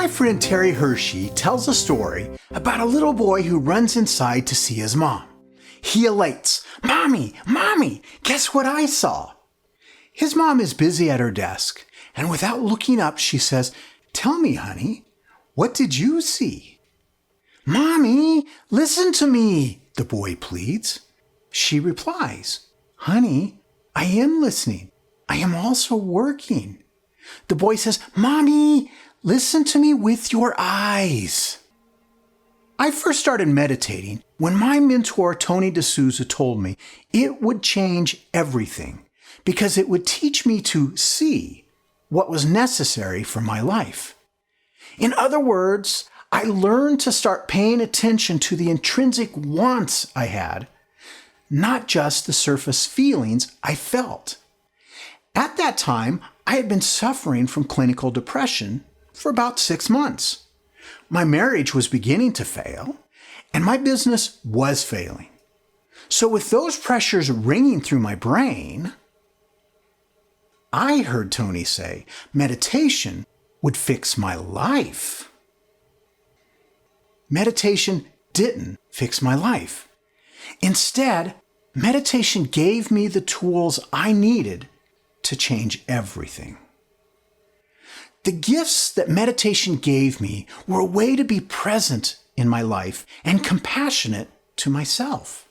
My friend Terry Hershey tells a story about a little boy who runs inside to see his mom. He elates, "Mommy, Mommy, guess what I saw?" His mom is busy at her desk, and without looking up, she says, "Tell me, honey, what did you see?" "Mommy, listen to me," the boy pleads. She replies, "Honey, I am listening. I am also working." The boy says, "Mommy, listen to me with your eyes." I first started meditating when my mentor, Tony D'Souza, told me it would change everything because it would teach me to see what was necessary for my life. In other words, I learned to start paying attention to the intrinsic wants I had, not just the surface feelings I felt. At that time, I had been suffering from clinical depression for about 6 months. My marriage was beginning to fail, and my business was failing. So with those pressures ringing through my brain, I heard Tony say meditation would fix my life. Meditation didn't fix my life. Instead, meditation gave me the tools I needed to change everything. The gifts that meditation gave me were a way to be present in my life and compassionate to myself.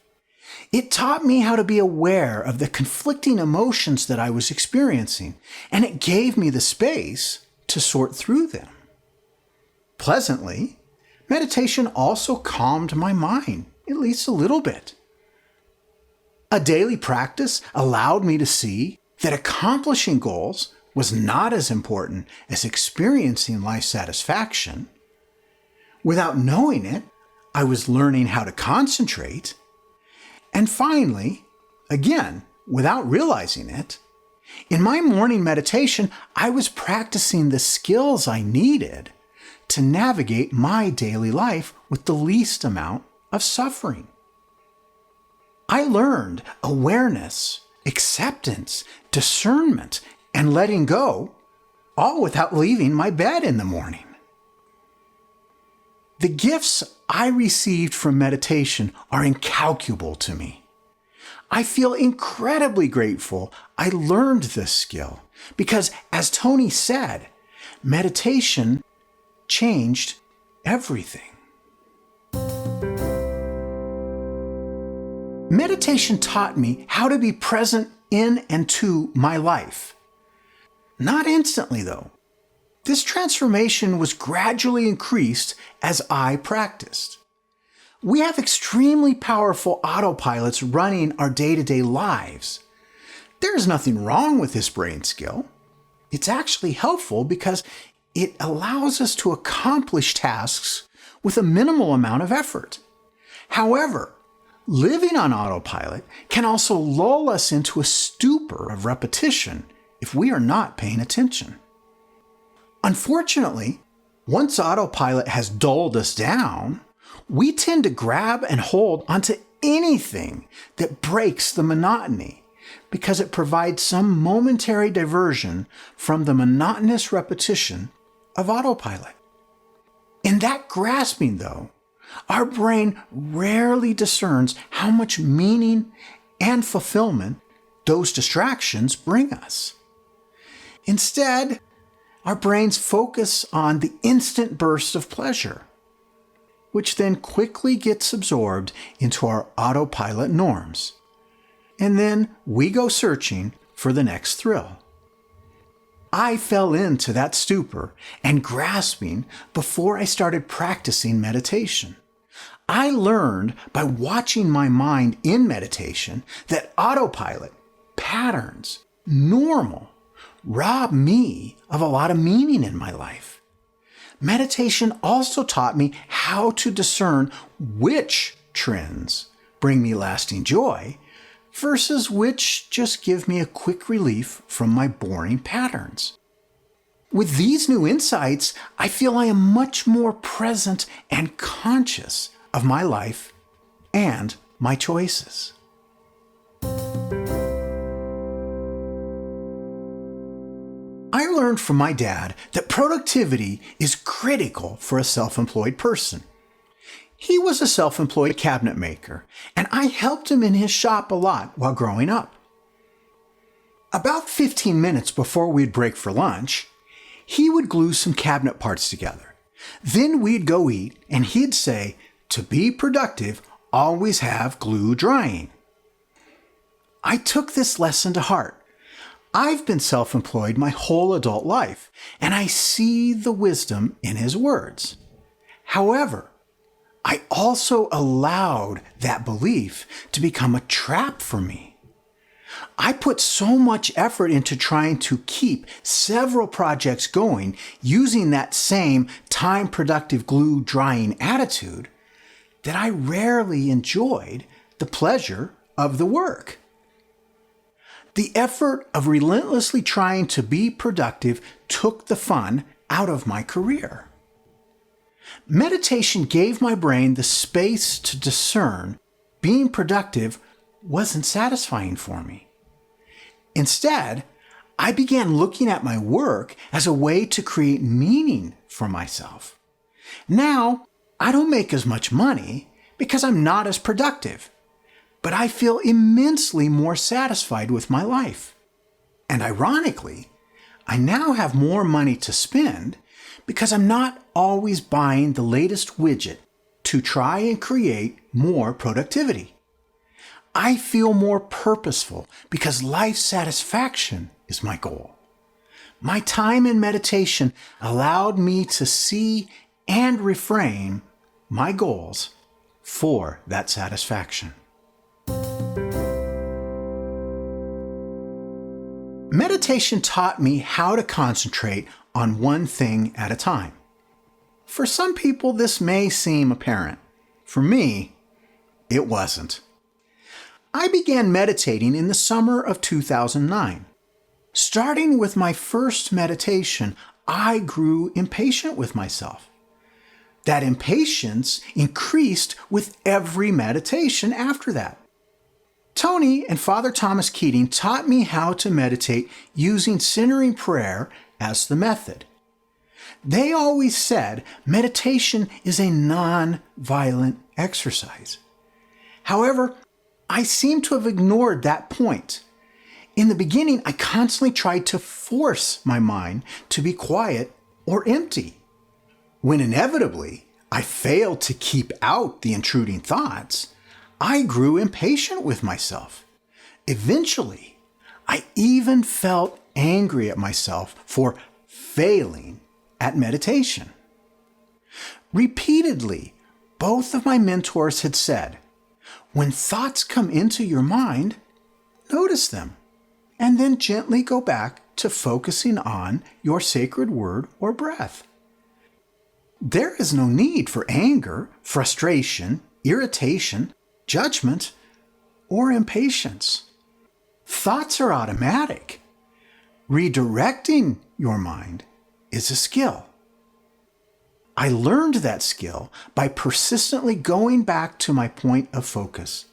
It taught me how to be aware of the conflicting emotions that I was experiencing, and it gave me the space to sort through them. Pleasantly, meditation also calmed my mind, at least a little bit. A daily practice allowed me to see that accomplishing goals was not as important as experiencing life satisfaction. Without knowing it, I was learning how to concentrate. And finally, again, without realizing it, in my morning meditation, I was practicing the skills I needed to navigate my daily life with the least amount of suffering. I learned awareness, acceptance, discernment, and letting go, all without leaving my bed in the morning. The gifts I received from meditation are incalculable to me. I feel incredibly grateful I learned this skill because, as Tony said, meditation changed everything. Meditation taught me how to be present in and to my life. Not instantly, though. This transformation was gradually increased as I practiced. We have extremely powerful autopilots running our day-to-day lives. There is nothing wrong with this brain skill. It's actually helpful because it allows us to accomplish tasks with a minimal amount of effort. However, living on autopilot can also lull us into a stupor of repetition if we are not paying attention. Unfortunately, once autopilot has dulled us down, we tend to grab and hold onto anything that breaks the monotony because it provides some momentary diversion from the monotonous repetition of autopilot. In that grasping, though, our brain rarely discerns how much meaning and fulfillment those distractions bring us. Instead, our brains focus on the instant burst of pleasure, which then quickly gets absorbed into our autopilot norms. And then we go searching for the next thrill. I fell into that stupor and grasping before I started practicing meditation. I learned by watching my mind in meditation that autopilot, patterns, normal, rob me of a lot of meaning in my life. Meditation also taught me how to discern which trends bring me lasting joy versus which just give me a quick relief from my boring patterns. With these new insights, I feel I am much more present and conscious of my life and my choices. I learned from my dad that productivity is critical for a self-employed person. He was a self-employed cabinet maker, and I helped him in his shop a lot while growing up. About 15 minutes before we'd break for lunch, he would glue some cabinet parts together. Then we'd go eat, and he'd say, "To be productive, always have glue drying." I took this lesson to heart. I've been self-employed my whole adult life, and I see the wisdom in his words. However, I also allowed that belief to become a trap for me. I put so much effort into trying to keep several projects going using that same time-productive glue drying attitude that I rarely enjoyed the pleasure of the work. The effort of relentlessly trying to be productive took the fun out of my career. Meditation gave my brain the space to discern being productive wasn't satisfying for me. Instead, I began looking at my work as a way to create meaning for myself. Now, I don't make as much money because I'm not as productive, but I feel immensely more satisfied with my life. And ironically, I now have more money to spend because I'm not always buying the latest widget to try and create more productivity. I feel more purposeful because life satisfaction is my goal. My time in meditation allowed me to see and reframe my goals for that satisfaction. Meditation taught me how to concentrate on one thing at a time. For some people, this may seem apparent. For me, it wasn't. I began meditating in the summer of 2009. Starting with my first meditation, I grew impatient with myself. That impatience increased with every meditation after that. Tony and Father Thomas Keating taught me how to meditate using centering prayer as the method. They always said meditation is a non-violent exercise. However, I seem to have ignored that point. In the beginning, I constantly tried to force my mind to be quiet or empty. When inevitably I failed to keep out the intruding thoughts, I grew impatient with myself. Eventually, I even felt angry at myself for failing at meditation. Repeatedly, both of my mentors had said, when thoughts come into your mind, notice them, and then gently go back to focusing on your sacred word or breath. There is no need for anger, frustration, irritation, judgment, or impatience. Thoughts are automatic. Redirecting your mind is a skill. I learned that skill by persistently going back to my point of focus.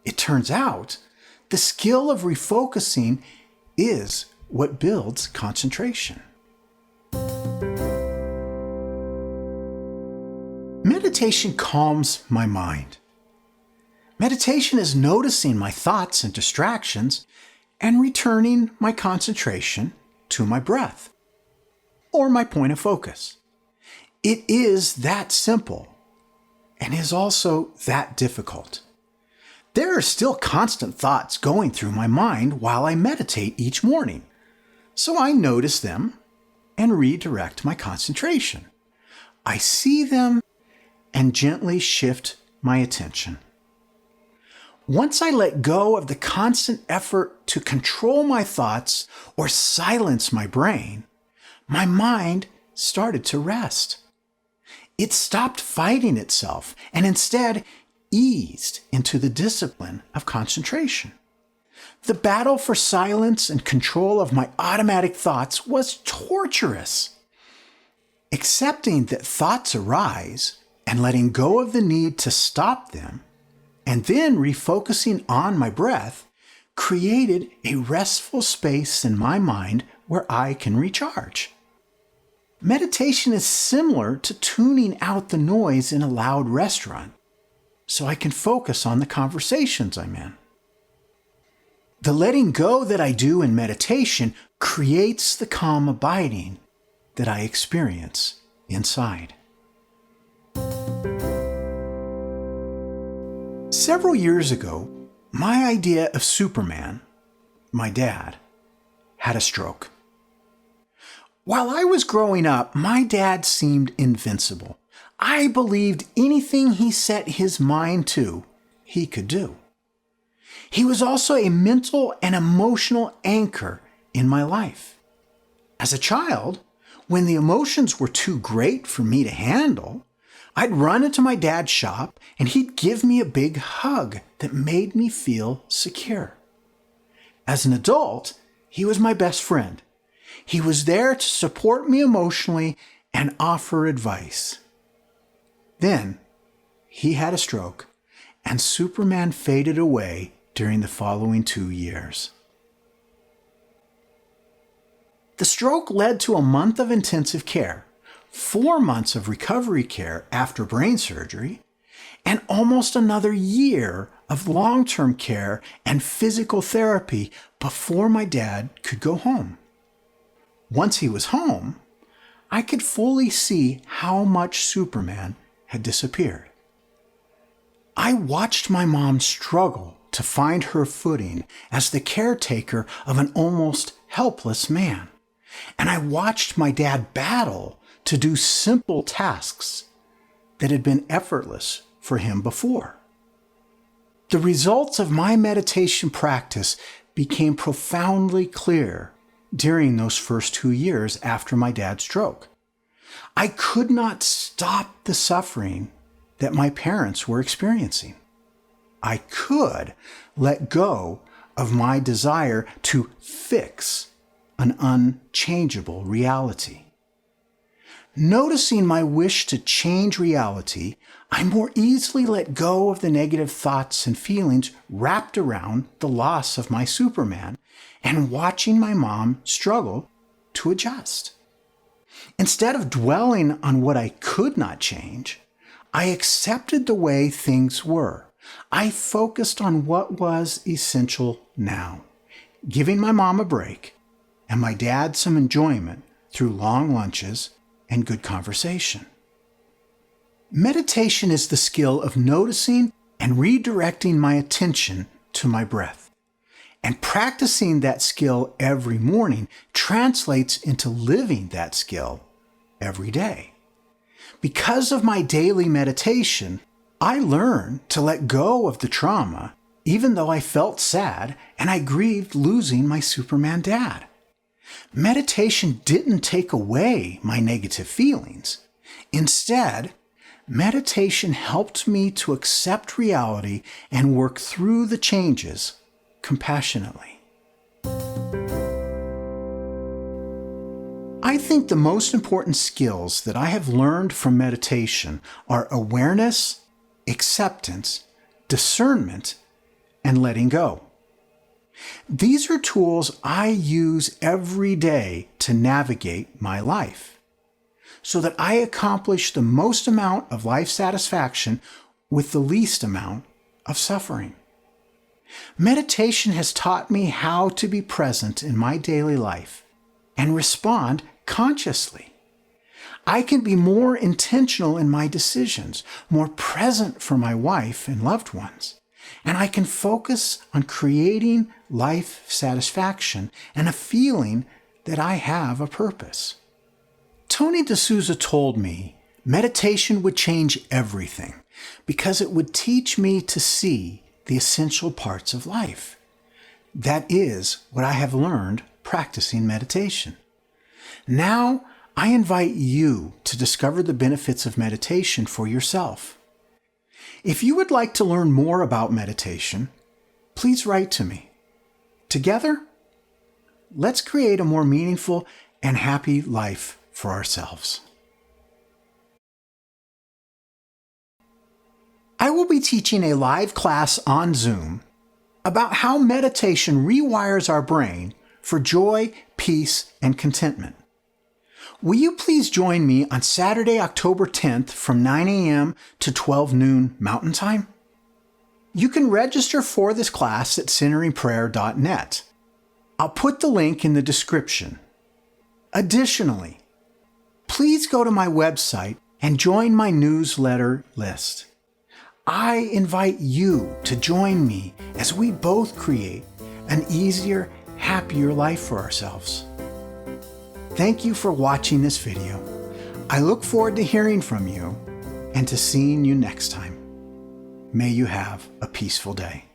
It turns out the skill of refocusing is what builds concentration. Meditation calms my mind. Meditation is noticing my thoughts and distractions and returning my concentration to my breath or my point of focus. It is that simple and is also that difficult. There are still constant thoughts going through my mind while I meditate each morning, so I notice them and redirect my concentration. I see them and gently shift my attention. Once I let go of the constant effort to control my thoughts or silence my brain, my mind started to rest. It stopped fighting itself and instead eased into the discipline of concentration. The battle for silence and control of my automatic thoughts was torturous. Accepting that thoughts arise and letting go of the need to stop them, and then refocusing on my breath, created a restful space in my mind where I can recharge. Meditation is similar to tuning out the noise in a loud restaurant, so I can focus on the conversations I'm in. The letting go that I do in meditation creates the calm abiding that I experience inside. Several years ago, my idea of Superman, my dad, had a stroke. While I was growing up, my dad seemed invincible. I believed anything he set his mind to, he could do. He was also a mental and emotional anchor in my life. As a child, when the emotions were too great for me to handle, I'd run into my dad's shop and he'd give me a big hug that made me feel secure. As an adult, he was my best friend. He was there to support me emotionally and offer advice. Then, he had a stroke, and Superman faded away during the following 2 years. The stroke led to a month of intensive care, 4 months of recovery care after brain surgery, and almost another year of long-term care and physical therapy before my dad could go home. Once he was home, I could fully see how much Superman had disappeared. I watched my mom struggle to find her footing as the caretaker of an almost helpless man, and I watched my dad battle to do simple tasks that had been effortless for him before. The results of my meditation practice became profoundly clear during those first 2 years after my dad's stroke. I could not stop the suffering that my parents were experiencing. I could let go of my desire to fix an unchangeable reality. Noticing my wish to change reality, I more easily let go of the negative thoughts and feelings wrapped around the loss of my Superman and watching my mom struggle to adjust. Instead of dwelling on what I could not change, I accepted the way things were. I focused on what was essential now, giving my mom a break and my dad some enjoyment through long lunches and good conversation. Meditation is the skill of noticing and redirecting my attention to my breath. And practicing that skill every morning translates into living that skill every day. Because of my daily meditation, I learned to let go of the trauma, even though I felt sad and I grieved losing my Superman dad. Meditation didn't take away my negative feelings. Instead, meditation helped me to accept reality and work through the changes compassionately. I think the most important skills that I have learned from meditation are awareness, acceptance, discernment, and letting go. These are tools I use every day to navigate my life, so that I accomplish the most amount of life satisfaction with the least amount of suffering. Meditation has taught me how to be present in my daily life and respond consciously. I can be more intentional in my decisions, more present for my wife and loved ones, and I can focus on creating life satisfaction and a feeling that I have a purpose. Tony D'Souza told me meditation would change everything because it would teach me to see the essential parts of life. That is what I have learned practicing meditation. Now, I invite you to discover the benefits of meditation for yourself. If you would like to learn more about meditation, please write to me. Together, let's create a more meaningful and happy life for ourselves. I will be teaching a live class on Zoom about how meditation rewires our brain for joy, peace, and contentment. Will you please join me on Saturday, October 10th from 9 a.m. to 12 noon Mountain Time? You can register for this class at centeringprayer.net. I'll put the link in the description. Additionally, please go to my website and join my newsletter list. I invite you to join me as we both create an easier, happier life for ourselves. Thank you for watching this video. I look forward to hearing from you and to seeing you next time. May you have a peaceful day.